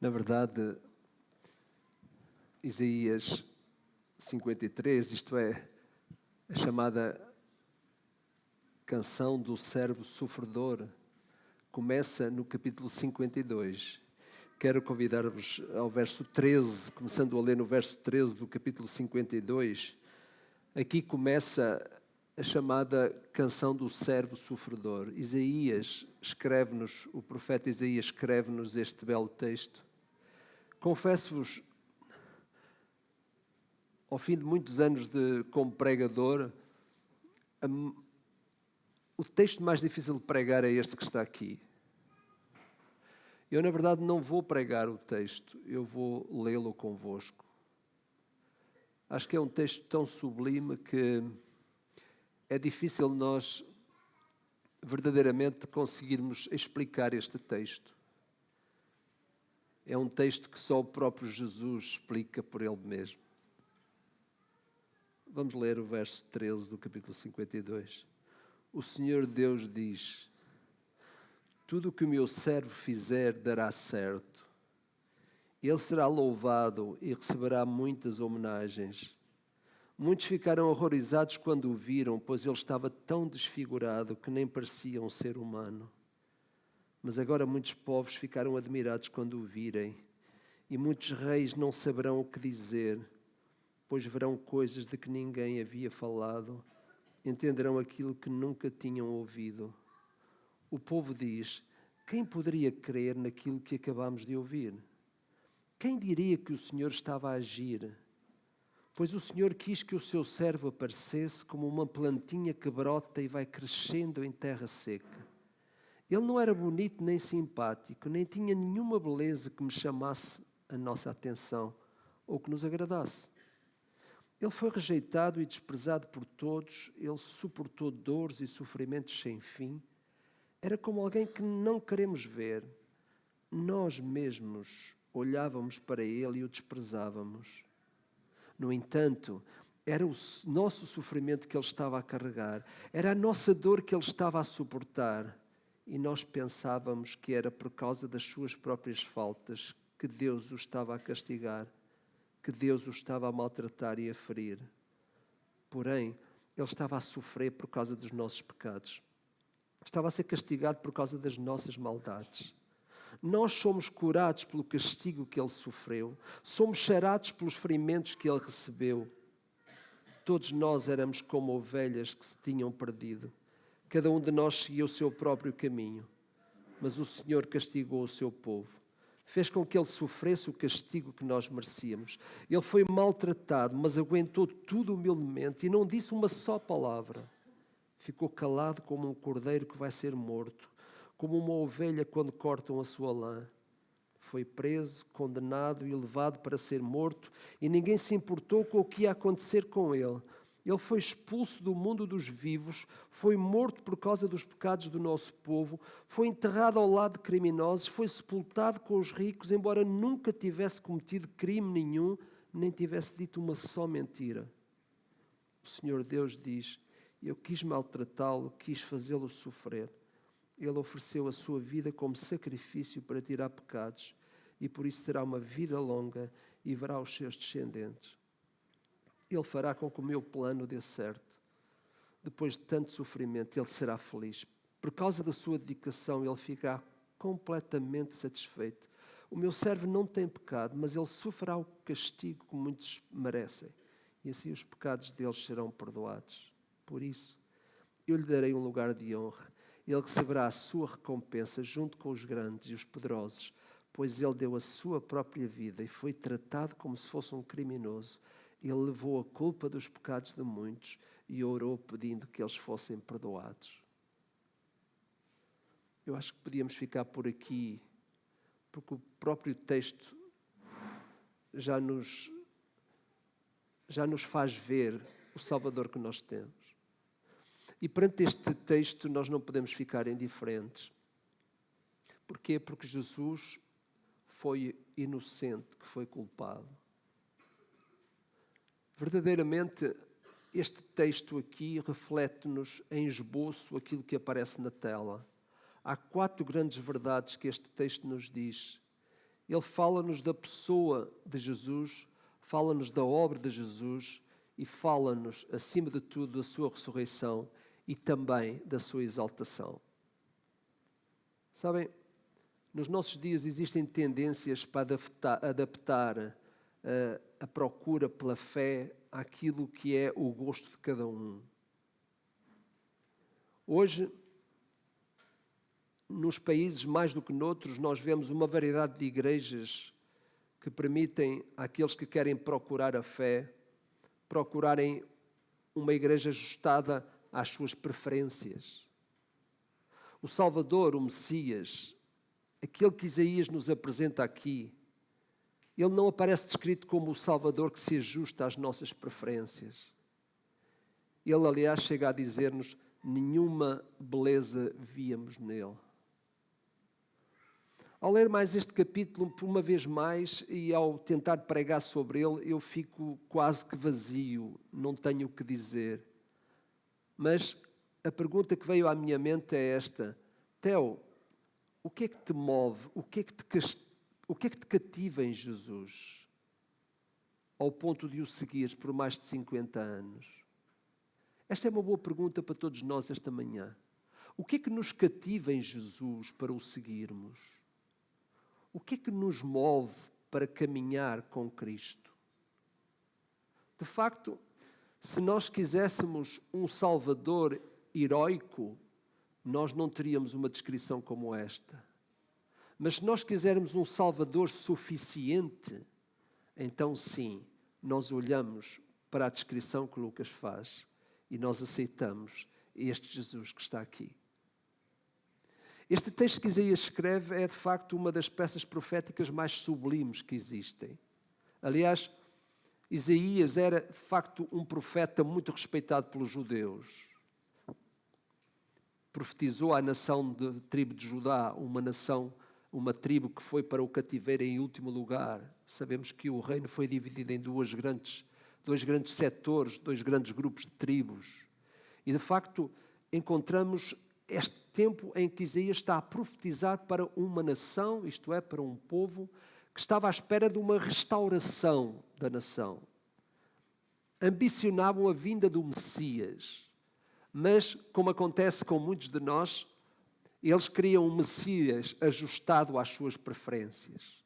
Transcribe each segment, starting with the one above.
Na verdade, Isaías 53, isto é, a chamada canção do servo sofredor, começa no capítulo 52. Quero convidar-vos ao verso 13, começando a ler no verso 13 do capítulo 52. Aqui começa a chamada canção do servo sofredor. Isaías escreve-nos, o profeta Isaías escreve-nos este belo texto. Confesso-vos, ao fim de muitos anos como pregador, o texto mais difícil de pregar é este que está aqui. Eu, na verdade, não vou pregar o texto, eu vou lê-lo convosco. Acho que é um texto tão sublime que é difícil nós verdadeiramente conseguirmos explicar este texto. É um texto que só o próprio Jesus explica por ele mesmo. Vamos ler o verso 13 do capítulo 52. O Senhor Deus diz: tudo o que o meu servo fizer dará certo. Ele será louvado e receberá muitas homenagens. Muitos ficaram horrorizados quando o viram, pois ele estava tão desfigurado que nem parecia um ser humano. Mas agora muitos povos ficaram admirados quando o virem, e muitos reis não saberão o que dizer, pois verão coisas de que ninguém havia falado, entenderão aquilo que nunca tinham ouvido. O povo diz: quem poderia crer naquilo que acabamos de ouvir? Quem diria que o Senhor estava a agir? Pois o Senhor quis que o seu servo aparecesse como uma plantinha que brota e vai crescendo em terra seca. Ele não era bonito nem simpático, nem tinha nenhuma beleza que me chamasse a nossa atenção ou que nos agradasse. Ele foi rejeitado e desprezado por todos, ele suportou dores e sofrimentos sem fim. Era como alguém que não queremos ver. Nós mesmos olhávamos para ele e o desprezávamos. No entanto, era o nosso sofrimento que ele estava a carregar, era a nossa dor que ele estava a suportar, e nós pensávamos que era por causa das suas próprias faltas que Deus o estava a castigar, que Deus o estava a maltratar e a ferir. Porém, ele estava a sofrer por causa dos nossos pecados. Estava a ser castigado por causa das nossas maldades. Nós somos curados pelo castigo que ele sofreu. Somos sarados pelos ferimentos que ele recebeu. Todos nós éramos como ovelhas que se tinham perdido. Cada um de nós seguia o seu próprio caminho. Mas o Senhor castigou o seu povo. Fez com que ele sofresse o castigo que nós merecíamos. Ele foi maltratado, mas aguentou tudo humildemente e não disse uma só palavra. Ficou calado como um cordeiro que vai ser morto, como uma ovelha quando cortam a sua lã. Foi preso, condenado e levado para ser morto, e ninguém se importou com o que ia acontecer com ele. Ele foi expulso do mundo dos vivos, foi morto por causa dos pecados do nosso povo, foi enterrado ao lado de criminosos, foi sepultado com os ricos, embora nunca tivesse cometido crime nenhum, nem tivesse dito uma só mentira. O Senhor Deus diz: eu quis maltratá-lo, quis fazê-lo sofrer. Ele ofereceu a sua vida como sacrifício para tirar pecados, e por isso terá uma vida longa e verá os seus descendentes. Ele fará com que o meu plano dê certo. Depois de tanto sofrimento, ele será feliz. Por causa da sua dedicação, ele ficará completamente satisfeito. O meu servo não tem pecado, mas ele sofrerá o castigo que muitos merecem, e assim os pecados deles serão perdoados. Por isso, eu lhe darei um lugar de honra. Ele receberá a sua recompensa junto com os grandes e os poderosos, pois ele deu a sua própria vida e foi tratado como se fosse um criminoso. Ele levou a culpa dos pecados de muitos e orou pedindo que eles fossem perdoados. Eu acho que podíamos ficar por aqui, porque o próprio texto já nos faz ver o Salvador que nós temos. E perante este texto nós não podemos ficar indiferentes. Porquê? Porque Jesus foi inocente, que foi culpado. Verdadeiramente, este texto aqui reflete-nos em esboço aquilo que aparece na tela. Há 4 grandes verdades que este texto nos diz. Ele fala-nos da pessoa de Jesus, fala-nos da obra de Jesus e fala-nos, acima de tudo, da sua ressurreição e também da sua exaltação. Sabem, nos nossos dias existem tendências para adaptar a procura pela fé àquilo que é o gosto de cada um. Hoje, nos países mais do que noutros, nós vemos uma variedade de igrejas que permitem àqueles que querem procurar a fé, procurarem uma igreja ajustada às suas preferências. O Salvador, o Messias, aquele que Isaías nos apresenta aqui, ele não aparece descrito como o Salvador que se ajusta às nossas preferências. Ele, aliás, chega a dizer-nos: nenhuma beleza víamos nele. Ao ler mais este capítulo, por uma vez mais, e ao tentar pregar sobre ele, eu fico quase que vazio, não tenho o que dizer. Mas a pergunta que veio à minha mente é esta: Theo, o que é que te move, o que é que te cativa em Jesus, ao ponto de o seguires por mais de 50 anos? Esta é uma boa pergunta para todos nós esta manhã. O que é que nos cativa em Jesus para o seguirmos? O que é que nos move para caminhar com Cristo? De facto, se nós quiséssemos um Salvador heroico, nós não teríamos uma descrição como esta. Mas se nós quisermos um Salvador suficiente, então sim, nós olhamos para a descrição que Lucas faz e nós aceitamos este Jesus que está aqui. Este texto que Isaías escreve é de facto uma das peças proféticas mais sublimes que existem. Aliás, Isaías era de facto um profeta muito respeitado pelos judeus. Profetizou à nação de tribo de Judá, uma tribo que foi para o cativeiro em último lugar. Sabemos que o reino foi dividido em dois grandes setores, dois grandes grupos de tribos. E de facto encontramos este tempo em que Isaías está a profetizar para uma nação, isto é, para um povo, que estava à espera de uma restauração da nação. Ambicionavam a vinda do Messias, mas, como acontece com muitos de nós, eles queriam um Messias ajustado às suas preferências.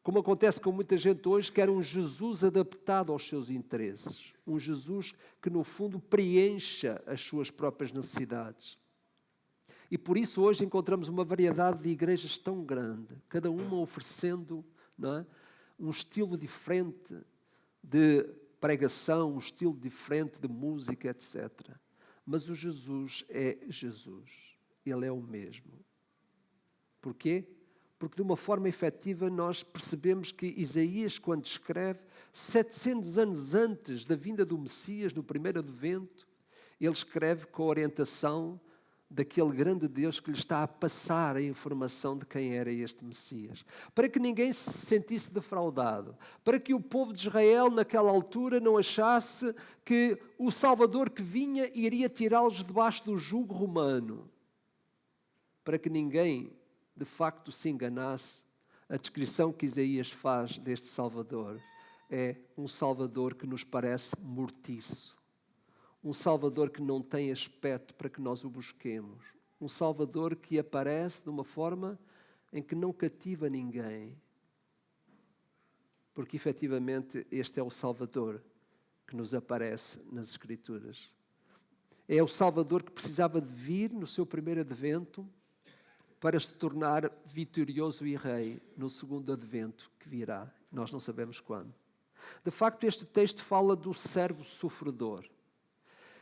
Como acontece com muita gente hoje, quer um Jesus adaptado aos seus interesses. Um Jesus que, no fundo, preencha as suas próprias necessidades. E por isso hoje encontramos uma variedade de igrejas tão grande, cada uma oferecendo, não é, um estilo diferente de pregação, um estilo diferente de música, etc. Mas o Jesus é Jesus. Ele é o mesmo. Porquê? Porque de uma forma efetiva nós percebemos que Isaías, quando escreve, 700 anos antes da vinda do Messias, no primeiro advento, ele escreve com a orientação daquele grande Deus que lhe está a passar a informação de quem era este Messias. Para que ninguém se sentisse defraudado. Para que o povo de Israel, naquela altura, não achasse que o Salvador que vinha iria tirá-los debaixo do jugo romano. Para que ninguém, de facto, se enganasse, a descrição que Isaías faz deste Salvador é um Salvador que nos parece mortiço. Um Salvador que não tem aspecto para que nós o busquemos. Um Salvador que aparece de uma forma em que não cativa ninguém. Porque, efetivamente, este é o Salvador que nos aparece nas Escrituras. É o Salvador que precisava de vir no seu primeiro advento para se tornar vitorioso e rei no segundo advento que virá. Nós não sabemos quando. De facto, este texto fala do servo sofredor.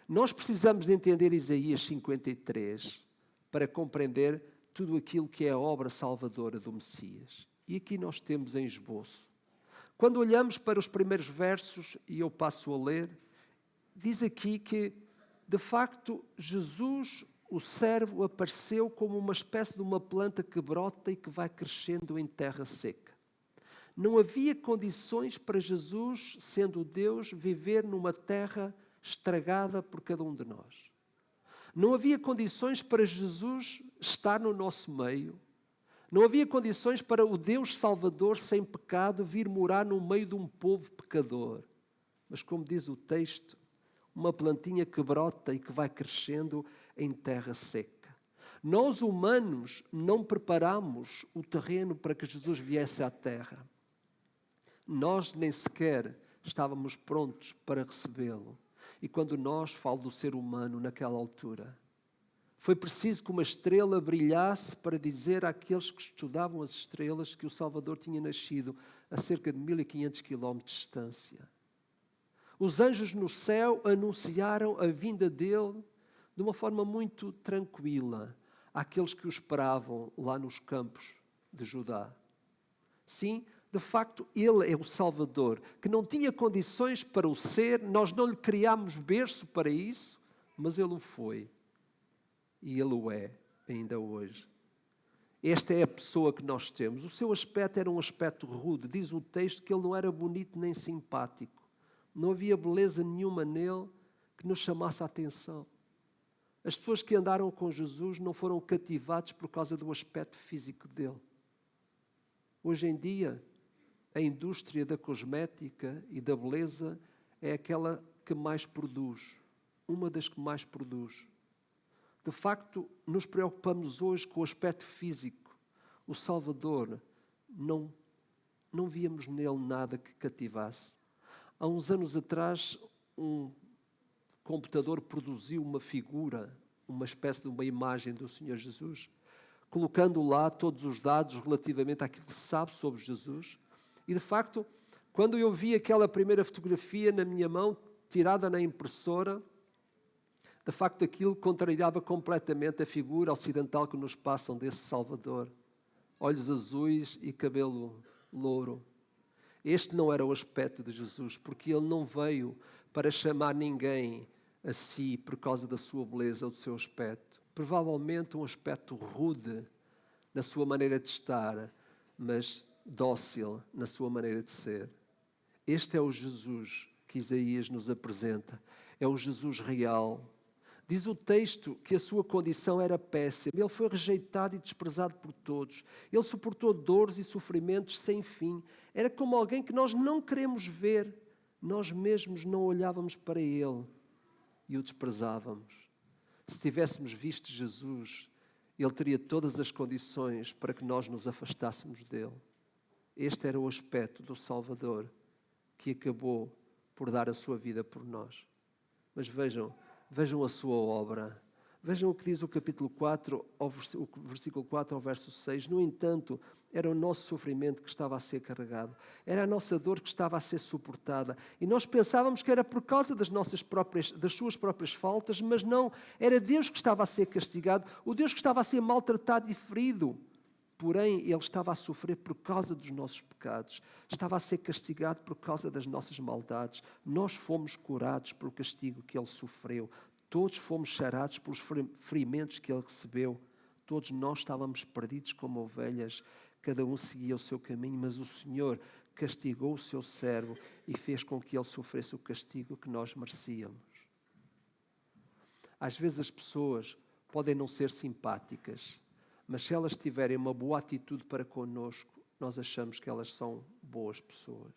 Nós precisamos de entender Isaías 53 para compreender tudo aquilo que é a obra salvadora do Messias. E aqui nós temos em esboço. Quando olhamos para os primeiros versos, e eu passo a ler, diz aqui que, de facto, Jesus, o servo, apareceu como uma espécie de uma planta que brota e que vai crescendo em terra seca. Não havia condições para Jesus, sendo Deus, viver numa terra estragada por cada um de nós. Não havia condições para Jesus estar no nosso meio. Não havia condições para o Deus Salvador sem pecado vir morar no meio de um povo pecador. Mas como diz o texto, uma plantinha que brota e que vai crescendo em terra seca. Nós humanos não preparamos o terreno para que Jesus viesse à terra. Nós nem sequer estávamos prontos para recebê-lo. E quando nós falo do ser humano naquela altura, foi preciso que uma estrela brilhasse para dizer àqueles que estudavam as estrelas que o Salvador tinha nascido a cerca de 1500 quilómetros de distância. Os anjos no céu anunciaram a vinda dele de uma forma muito tranquila àqueles que o esperavam lá nos campos de Judá. Sim, de facto, ele é o Salvador, que não tinha condições para o ser, nós não lhe criámos berço para isso, mas ele o foi. E ele o é, ainda hoje. Esta é a pessoa que nós temos. O seu aspecto era um aspecto rude. Diz o texto que ele não era bonito nem simpático. Não havia beleza nenhuma nele que nos chamasse a atenção. As pessoas que andaram com Jesus não foram cativadas por causa do aspecto físico dele. Hoje em dia, a indústria da cosmética e da beleza é aquela que mais produz. Uma das que mais produz. De facto, nos preocupamos hoje com o aspecto físico. O Salvador, não víamos nele nada que cativasse. Há uns anos atrás, um computador produziu uma figura, uma espécie de uma imagem do Senhor Jesus, colocando lá todos os dados relativamente àquilo que se sabe sobre Jesus. E, de facto, quando eu vi aquela primeira fotografia na minha mão, tirada na impressora, de facto, aquilo contrariava completamente a figura ocidental que nos passam desse Salvador. Olhos azuis e cabelo louro. Este não era o aspecto de Jesus, porque ele não veio para chamar ninguém a si por causa da sua beleza ou do seu aspecto. Provavelmente um aspecto rude na sua maneira de estar, mas dócil na sua maneira de ser. Este é o Jesus que Isaías nos apresenta. É o Jesus real. Diz o texto que a sua condição era péssima. Ele foi rejeitado e desprezado por todos. Ele suportou dores e sofrimentos sem fim. Era como alguém que nós não queremos ver. Nós mesmos não olhávamos para ele e o desprezávamos. Se tivéssemos visto Jesus, ele teria todas as condições para que nós nos afastássemos dele. Este era o aspecto do Salvador que acabou por dar a sua vida por nós. Mas vejam a sua obra. Vejam o que diz o capítulo 4, o versículo 4 ao verso 6. No entanto, era o nosso sofrimento que estava a ser carregado. Era a nossa dor que estava a ser suportada. E nós pensávamos que era por causa das suas próprias faltas, mas não. Era Deus que estava a ser castigado, o Deus que estava a ser maltratado e ferido. Porém, ele estava a sofrer por causa dos nossos pecados. Estava a ser castigado por causa das nossas maldades. Nós fomos curados pelo castigo que ele sofreu. Todos fomos sarados pelos ferimentos que ele recebeu. Todos nós estávamos perdidos como ovelhas. Cada um seguia o seu caminho, mas o Senhor castigou o seu servo e fez com que ele sofresse o castigo que nós merecíamos. Às vezes as pessoas podem não ser simpáticas, mas se elas tiverem uma boa atitude para connosco, nós achamos que elas são boas pessoas.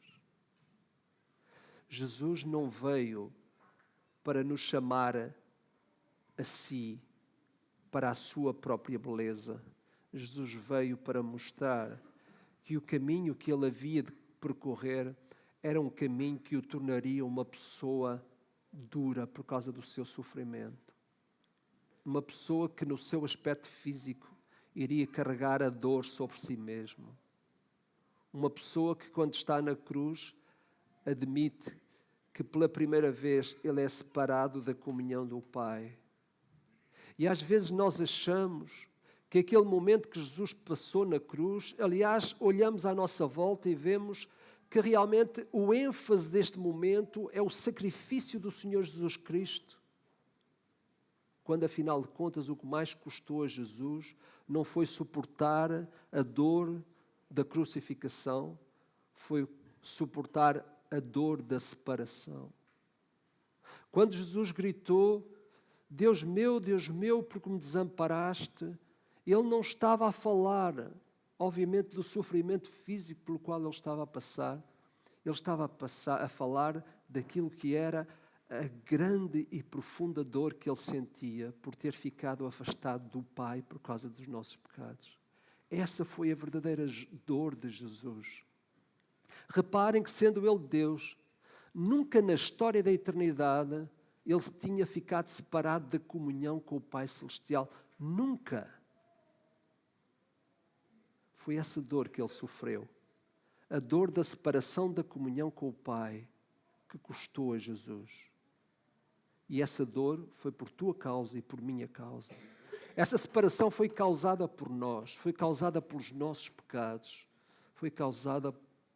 Jesus não veio para nos chamar a si, para a sua própria beleza. Jesus veio para mostrar que o caminho que ele havia de percorrer era um caminho que o tornaria uma pessoa dura por causa do seu sofrimento. Uma pessoa que no seu aspecto físico iria carregar a dor sobre si mesmo. Uma pessoa que quando está na cruz admite que pela primeira vez ele é separado da comunhão do Pai. E às vezes nós achamos que aquele momento que Jesus passou na cruz, aliás, olhamos à nossa volta e vemos que realmente o ênfase deste momento é o sacrifício do Senhor Jesus Cristo. Quando, afinal de contas, o que mais custou a Jesus não foi suportar a dor da crucificação, foi suportar a dor da separação. Quando Jesus gritou, Deus meu, porque me desamparaste, ele não estava a falar obviamente, do sofrimento físico pelo qual ele estava a passar. Ele estava a falar daquilo que era a grande e profunda dor que ele sentia por ter ficado afastado do Pai por causa dos nossos pecados. Essa foi a verdadeira dor de Jesus. Reparem que, sendo ele Deus, nunca na história da eternidade ele se tinha ficado separado da comunhão com o Pai Celestial. Nunca. Foi essa dor que ele sofreu. A dor da separação da comunhão com o Pai que custou a Jesus. E essa dor foi por tua causa e por minha causa. Essa separação foi causada por nós, foi causada pelos nossos pecados, foi causada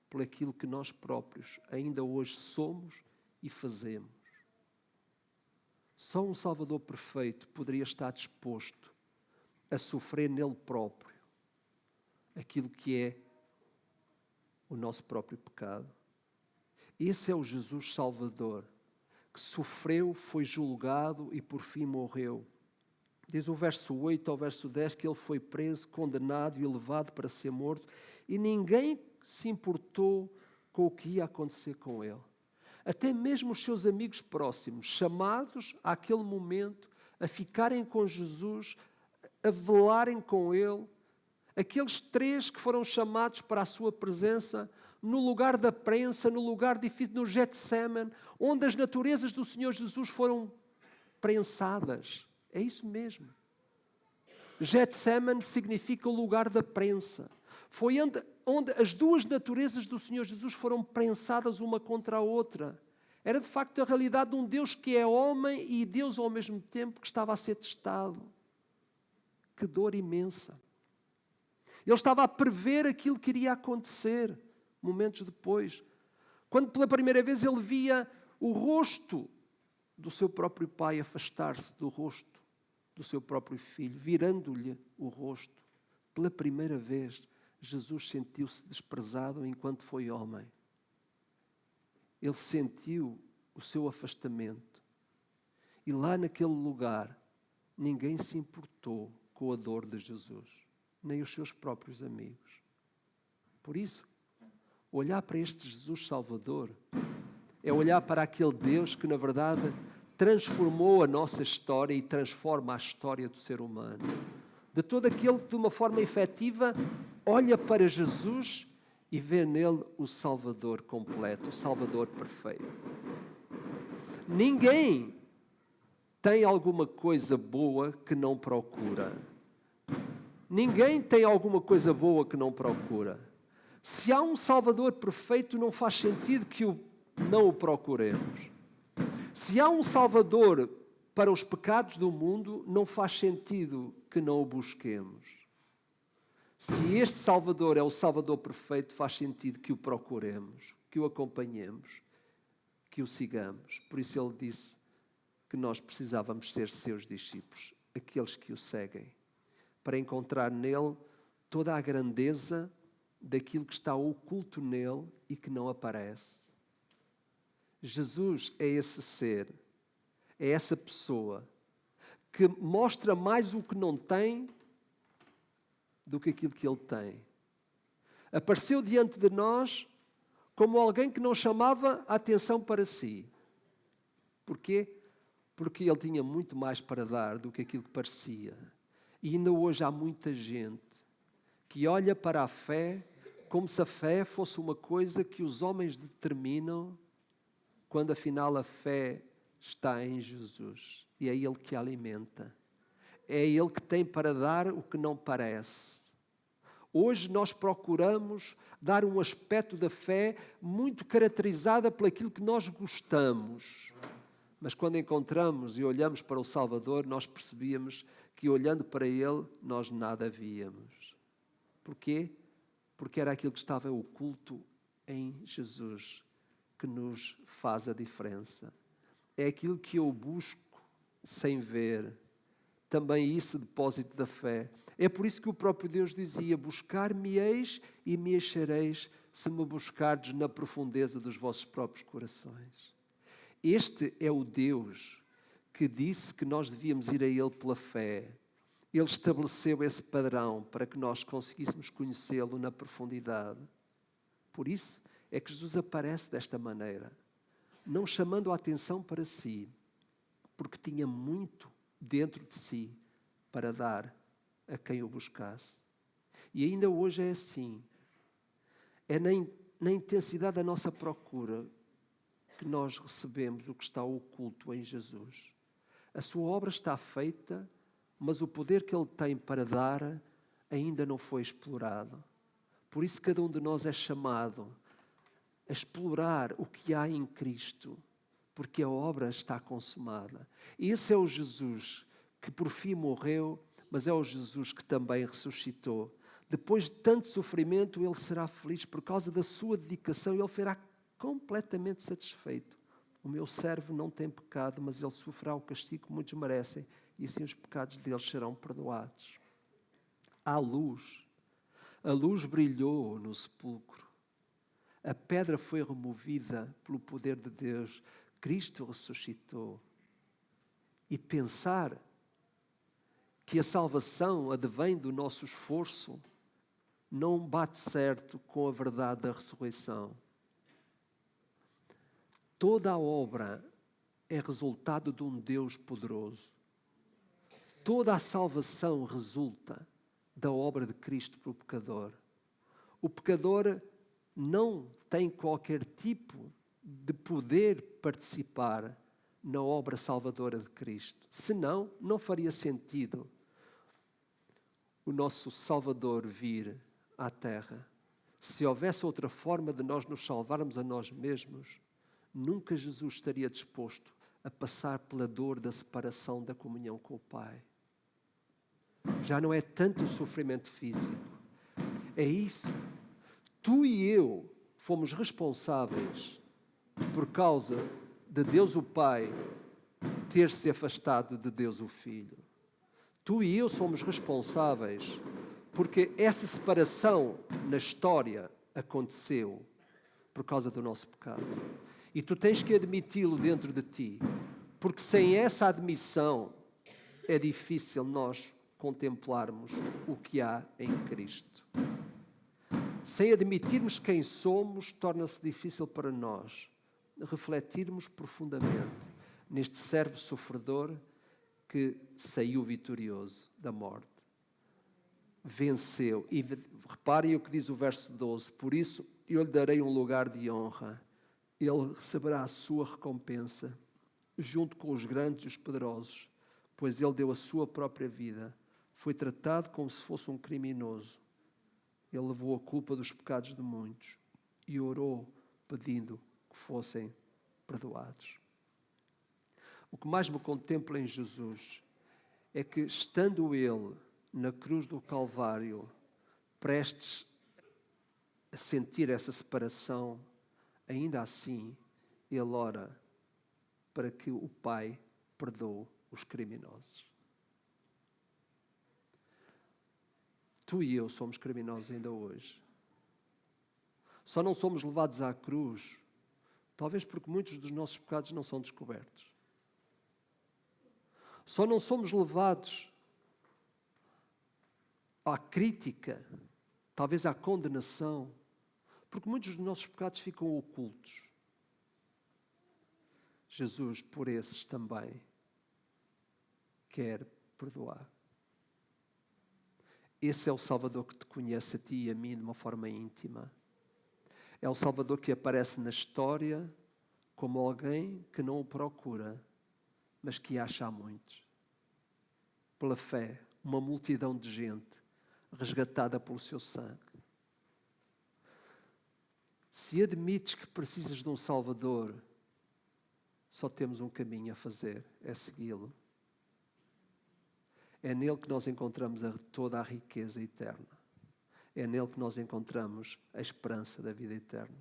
por aquilo que nós próprios ainda hoje somos e fazemos. Só um Salvador perfeito poderia estar disposto a sofrer nele próprio aquilo que é o nosso próprio pecado. Esse é o Jesus Salvador, que sofreu, foi julgado e por fim morreu. Diz o verso 8 ao verso 10 que ele foi preso, condenado e levado para ser morto e ninguém se importou com o que ia acontecer com ele. Até mesmo os seus amigos próximos, chamados àquele momento a ficarem com Jesus, a velarem com ele, aqueles 3 que foram chamados para a sua presença, no lugar da prensa, no lugar difícil, no Getsemane, onde as naturezas do Senhor Jesus foram prensadas. É isso mesmo. Getsemane significa o lugar da prensa. Foi onde as duas naturezas do Senhor Jesus foram prensadas uma contra a outra. Era de facto a realidade de um Deus que é homem e Deus ao mesmo tempo que estava a ser testado. Que dor imensa. Ele estava a prever aquilo que iria acontecer momentos depois. Quando pela primeira vez ele via o rosto do seu próprio pai afastar-se do rosto do seu próprio filho, virando-lhe o rosto. Pela primeira vez, Jesus sentiu-se desprezado enquanto foi homem. Ele sentiu o seu afastamento. E lá naquele lugar, ninguém se importou com a dor de Jesus, nem os seus próprios amigos. Por isso, olhar para este Jesus Salvador é olhar para aquele Deus que, na verdade, transformou a nossa história e transforma a história do ser humano. De todo aquele que, de uma forma efetiva, olha para Jesus e vê nele o Salvador completo, o Salvador perfeito. Ninguém tem alguma coisa boa que não procura. Ninguém tem alguma coisa boa que não procura. Se há um Salvador perfeito, não faz sentido que não o procuremos. Se há um Salvador para os pecados do mundo, não faz sentido que não o busquemos. Se este Salvador é o Salvador perfeito, faz sentido que o procuremos, que o acompanhemos, que o sigamos. Por isso ele disse que nós precisávamos ser seus discípulos, aqueles que o seguem, para encontrar nele toda a grandeza daquilo que está oculto nele e que não aparece. Jesus é esse ser, é essa pessoa que mostra mais o que não tem do que aquilo que ele tem. Apareceu diante de nós como alguém que não chamava a atenção para si. Porquê? Porque ele tinha muito mais para dar do que aquilo que parecia. E ainda hoje há muita gente que olha para a fé como se a fé fosse uma coisa que os homens determinam, quando afinal a fé está em Jesus. E é Ele que a alimenta. É Ele que tem para dar o que não parece. Hoje nós procuramos dar um aspecto da fé muito caracterizada por aquilo que nós gostamos. Mas quando encontramos e olhamos para o Salvador, nós percebíamos que olhando para Ele, nós nada víamos. Porquê? Porque era aquilo que estava oculto em Jesus que nos faz a diferença. É aquilo que eu busco sem ver. Também isso é depósito da fé. É por isso que o próprio Deus dizia: buscar-me-eis e me achareis, se me buscardes na profundeza dos vossos próprios corações. Este é o Deus que disse que nós devíamos ir a Ele pela fé. Ele estabeleceu esse padrão para que nós conseguíssemos conhecê-lo na profundidade. Por isso é que Jesus aparece desta maneira, não chamando a atenção para si, porque tinha muito dentro de si para dar a quem o buscasse. E ainda hoje é assim. É na intensidade da nossa procura que nós recebemos o que está oculto em Jesus. A sua obra está feita, mas o poder que Ele tem para dar ainda não foi explorado. Por isso cada um de nós é chamado a explorar o que há em Cristo, porque a obra está consumada. E esse é o Jesus que por fim morreu, mas é o Jesus que também ressuscitou. Depois de tanto sofrimento, Ele será feliz por causa da sua dedicação e Ele será completamente satisfeito. O meu servo não tem pecado, mas ele sofrerá o castigo que muitos merecem, e assim os pecados deles serão perdoados. Há luz. A luz brilhou no sepulcro. A pedra foi removida pelo poder de Deus. Cristo ressuscitou. E pensar que a salvação advém do nosso esforço não bate certo com a verdade da ressurreição. Toda a obra é resultado de um Deus poderoso. Toda a salvação resulta da obra de Cristo para o pecador. O pecador não tem qualquer tipo de poder participar na obra salvadora de Cristo. Senão, não faria sentido o nosso Salvador vir à Terra. Se houvesse outra forma de nós nos salvarmos a nós mesmos, nunca Jesus estaria disposto a passar pela dor da separação da comunhão com o Pai. Já não é tanto o sofrimento físico. É isso. Tu e eu fomos responsáveis por causa de Deus o Pai ter se afastado de Deus o Filho. Tu e eu somos responsáveis porque essa separação na história aconteceu por causa do nosso pecado. E tu tens que admiti-lo dentro de ti, porque sem essa admissão é difícil nós contemplarmos o que há em Cristo. Sem admitirmos quem somos, torna-se difícil para nós refletirmos profundamente neste servo sofredor que saiu vitorioso da morte. Venceu. E reparem o que diz o verso 12. Por isso eu lhe darei um lugar de honra. Ele receberá a sua recompensa junto com os grandes e os poderosos, pois ele deu a sua própria vida. Foi tratado como se fosse um criminoso. Ele levou a culpa dos pecados de muitos e orou pedindo que fossem perdoados. O que mais me contempla em Jesus é que, estando Ele na cruz do Calvário, prestes a sentir essa separação, ainda assim, Ele ora para que o Pai perdoe os criminosos. Tu e eu somos criminosos ainda hoje. Só não somos levados à cruz, talvez porque muitos dos nossos pecados não são descobertos. Só não somos levados à crítica, talvez à condenação, porque muitos dos nossos pecados ficam ocultos. Jesus, por esses também, quer perdoar. Esse é o Salvador que te conhece a ti e a mim de uma forma íntima. É o Salvador que aparece na história como alguém que não o procura, mas que acha a muitos. Pela fé, uma multidão de gente resgatada pelo seu sangue. Se admites que precisas de um Salvador, só temos um caminho a fazer, é segui-lo. É nele que nós encontramos toda a riqueza eterna. É nele que nós encontramos a esperança da vida eterna.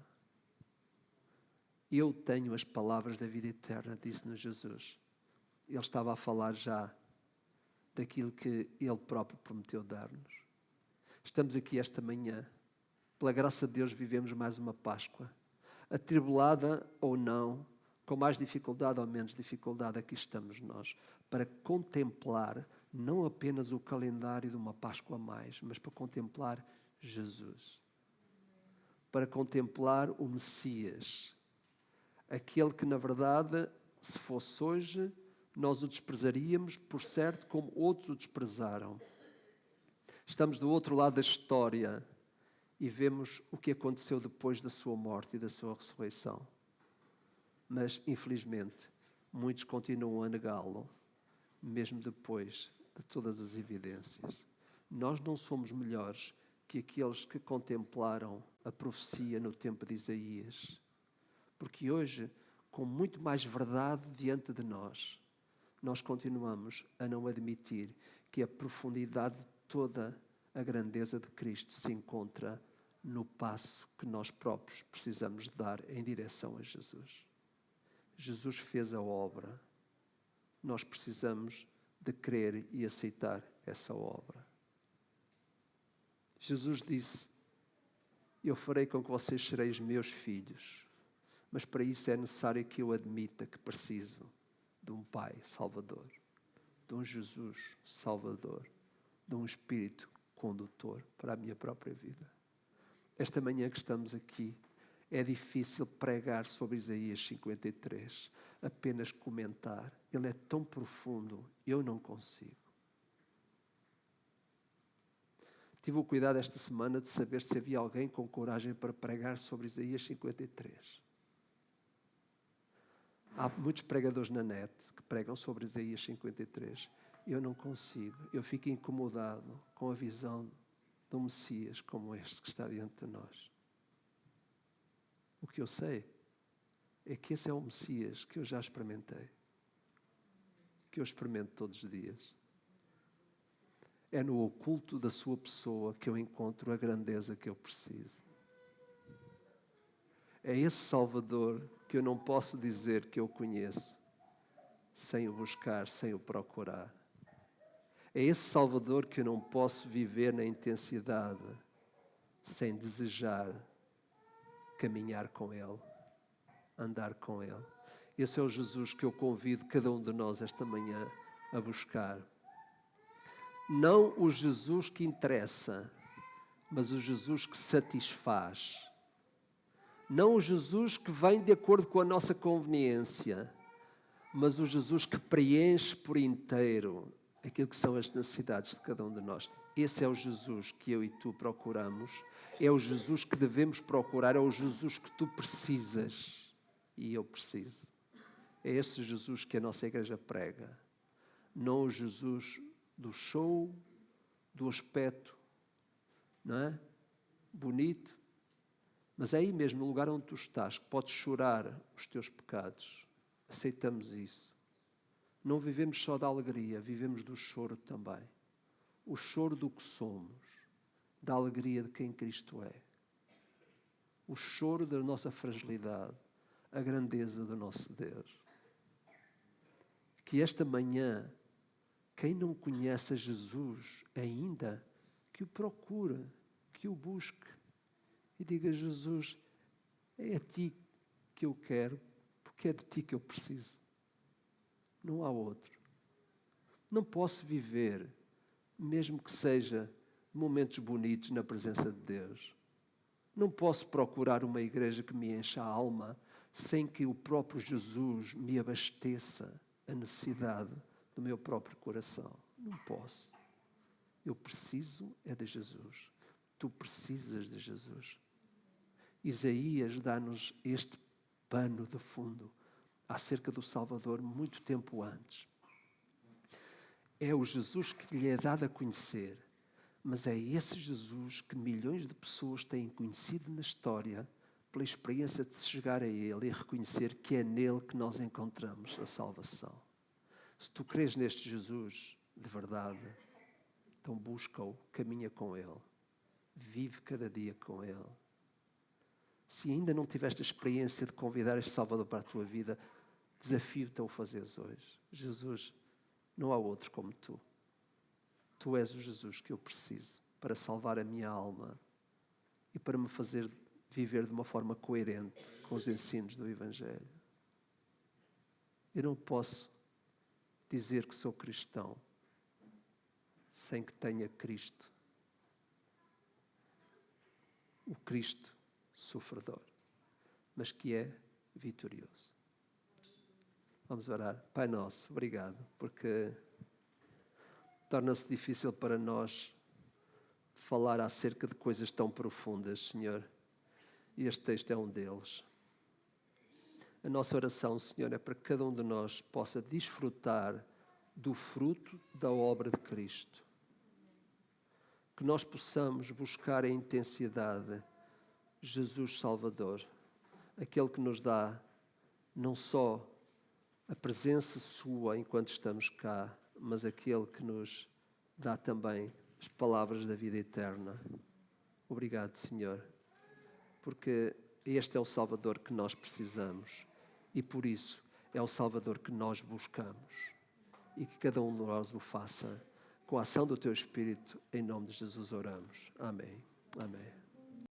Eu tenho as palavras da vida eterna, disse-nos Jesus. Ele estava a falar já daquilo que Ele próprio prometeu dar-nos. Estamos aqui esta manhã. Pela graça de Deus vivemos mais uma Páscoa. Atribulada ou não, com mais dificuldade ou menos dificuldade, aqui estamos nós, para contemplar não apenas o calendário de uma Páscoa a mais, mas para contemplar Jesus, para contemplar o Messias, aquele que, na verdade, se fosse hoje, nós o desprezaríamos, por certo, como outros o desprezaram. Estamos do outro lado da história e vemos o que aconteceu depois da sua morte e da sua ressurreição. Mas, infelizmente, muitos continuam a negá-lo, mesmo depois de todas as evidências. Nós não somos melhores que aqueles que contemplaram a profecia no tempo de Isaías, porque hoje, com muito mais verdade diante de nós, nós continuamos a não admitir que a profundidade de toda a grandeza de Cristo se encontra no passo que nós próprios precisamos dar em direção a Jesus. Jesus fez a obra. Nós precisamos de crer e aceitar essa obra. Jesus disse: eu farei com que vocês sereis meus filhos, mas para isso é necessário que eu admita que preciso de um Pai Salvador, de um Jesus Salvador, de um Espírito condutor para a minha própria vida. Esta manhã que estamos aqui, é difícil pregar sobre Isaías 53, apenas comentar. Ele é tão profundo, eu não consigo. Tive o cuidado esta semana de saber se havia alguém com coragem para pregar sobre Isaías 53. Há muitos pregadores na net que pregam sobre Isaías 53. Eu não consigo. Eu fico incomodado com a visão de um Messias como este que está diante de nós. O que eu sei é que esse é o Messias que eu já experimentei, que eu experimento todos os dias. É no oculto da sua pessoa que eu encontro a grandeza que eu preciso. É esse Salvador que eu não posso dizer que eu conheço sem o buscar, sem o procurar. É esse Salvador que eu não posso viver na intensidade sem desejar caminhar com Ele, andar com Ele. Esse é o Jesus que eu convido cada um de nós esta manhã a buscar. Não o Jesus que interessa, mas o Jesus que satisfaz. Não o Jesus que vem de acordo com a nossa conveniência, mas o Jesus que preenche por inteiro aquilo que são as necessidades de cada um de nós. Esse é o Jesus que eu e tu procuramos. É o Jesus que devemos procurar. É o Jesus que tu precisas e eu preciso. É esse Jesus que a nossa igreja prega. Não o Jesus do show, do aspecto, não é? Bonito. Mas é aí mesmo, no lugar onde tu estás, que podes chorar os teus pecados. Aceitamos isso. Não vivemos só da alegria, vivemos do choro também. O choro do que somos, da alegria de quem Cristo é. O choro da nossa fragilidade, a grandeza do nosso Deus. Que esta manhã, quem não conhece a Jesus ainda, que o procure, que o busque e diga: Jesus, é a Ti que eu quero, porque é de Ti que eu preciso. Não há outro. Não posso viver, mesmo que seja momentos bonitos na presença de Deus. Não posso procurar uma igreja que me encha a alma sem que o próprio Jesus me abasteça a necessidade do meu próprio coração. Não posso. Eu preciso é de Jesus. Tu precisas de Jesus. Isaías dá-nos este pano de fundo acerca do Salvador muito tempo antes. É o Jesus que lhe é dado a conhecer, mas é esse Jesus que milhões de pessoas têm conhecido na história pela experiência de se chegar a Ele e reconhecer que é nele que nós encontramos a salvação. Se tu crês neste Jesus de verdade, então busca-o, caminha com Ele, vive cada dia com Ele. Se ainda não tiveste a experiência de convidar este Salvador para a tua vida, desafio-te a o fazeres hoje. Jesus, não há outro como tu. Tu és o Jesus que eu preciso para salvar a minha alma e para me fazer viver de uma forma coerente com os ensinos do Evangelho. Eu não posso dizer que sou cristão sem que tenha Cristo. O Cristo sofredor, mas que é vitorioso. Vamos orar. Pai nosso, obrigado, porque torna-se difícil para nós falar acerca de coisas tão profundas, Senhor. E este texto é um deles. A nossa oração, Senhor, é para que cada um de nós possa desfrutar do fruto da obra de Cristo. Que nós possamos buscar em intensidade Jesus Salvador, aquele que nos dá não só a presença sua enquanto estamos cá, mas aquele que nos dá também as palavras da vida eterna. Obrigado, Senhor, porque este é o Salvador que nós precisamos e por isso é o Salvador que nós buscamos. E que cada um de nós o faça com a ação do Teu Espírito, em nome de Jesus oramos. Amém. Amém.